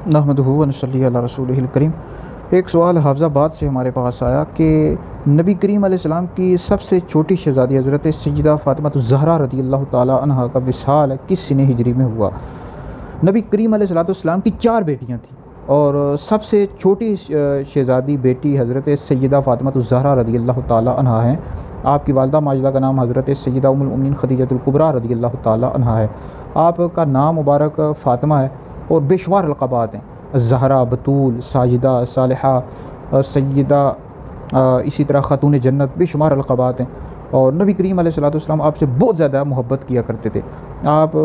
نحمدہ و نصلی علی رسولہ الکریم۔ ایک سوال حافظ آباد سے ہمارے پاس آیا کہ نبی کریم علیہ السلام کی سب سے چھوٹی شہزادی حضرت سیدہ فاطمہ الزہرا رضی اللہ تعالیٰ عنہا کا وصال کس سنہ ہجری میں ہوا؟ نبی کریم علیہ السلام کی 4 بیٹیاں تھیں اور سب سے چھوٹی شہزادی بیٹی حضرت سیدہ فاطمہ الزہرا رضی اللہ تعالیٰ عنہا ہیں۔ آپ کی والدہ ماجدہ کا نام حضرت سیدہ ام المؤمنین خدیجہ الکبریٰ رضی اللہ تعالیٰ عنہا ہے۔ آپ کا نام مبارک فاطمہ ہے اور بے شمار القابات ہیں، زہرا، بطول، ساجدہ، صالحہ، سیدہ، اسی طرح خاتون جنت، بے شمار القابات ہیں۔ اور نبی کریم علیہ السلام آپ سے بہت زیادہ محبت کیا کرتے تھے۔ آپ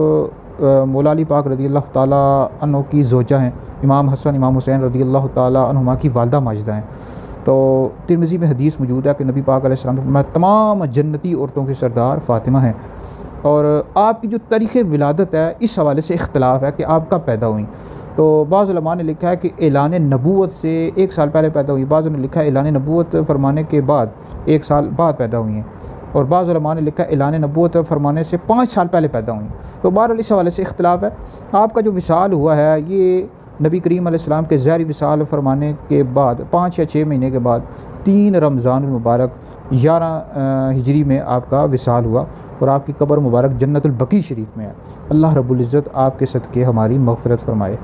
مولا علی پاک رضی اللہ تعالیٰ عنہ کی زوجہ ہیں، امام حسن امام حسین رضی اللہ تعالیٰ عنہما کی والدہ ماجدہ ہیں۔ تو ترمذی میں حدیث موجود ہے کہ نبی پاک علیہ السلام نے فرمایا تمام جنتی عورتوں کے سردار فاطمہ ہیں۔ اور آپ کی جو تاریخ ولادت ہے اس حوالے سے اختلاف ہے کہ آپ کب پیدا ہوئیں۔ تو بعض علماء نے لکھا ہے کہ اعلان نبوت سے 1 سال پہلے پیدا ہوئی، بعض نے لکھا ہے اعلان نبوت فرمانے کے بعد 1 سال بعد پیدا ہوئی ہیں، اور بعض علماء نے لکھا ہے اعلان نبوت فرمانے سے 5 سال پہلے پیدا ہوئی ہیں۔ تو بہرحال اس حوالے سے اختلاف ہے۔ آپ کا جو وصال ہوا ہے یہ نبی کریم علیہ السلام کے ظاہری وصال فرمانے کے بعد 5 یا 6 مہینے کے بعد 3 رمضان المبارک 11 ہجری میں آپ کا وصال ہوا، اور آپ کی قبر مبارک جنت البقیع شریف میں ہے۔ اللہ رب العزت آپ کے صدقے ہماری مغفرت فرمائے۔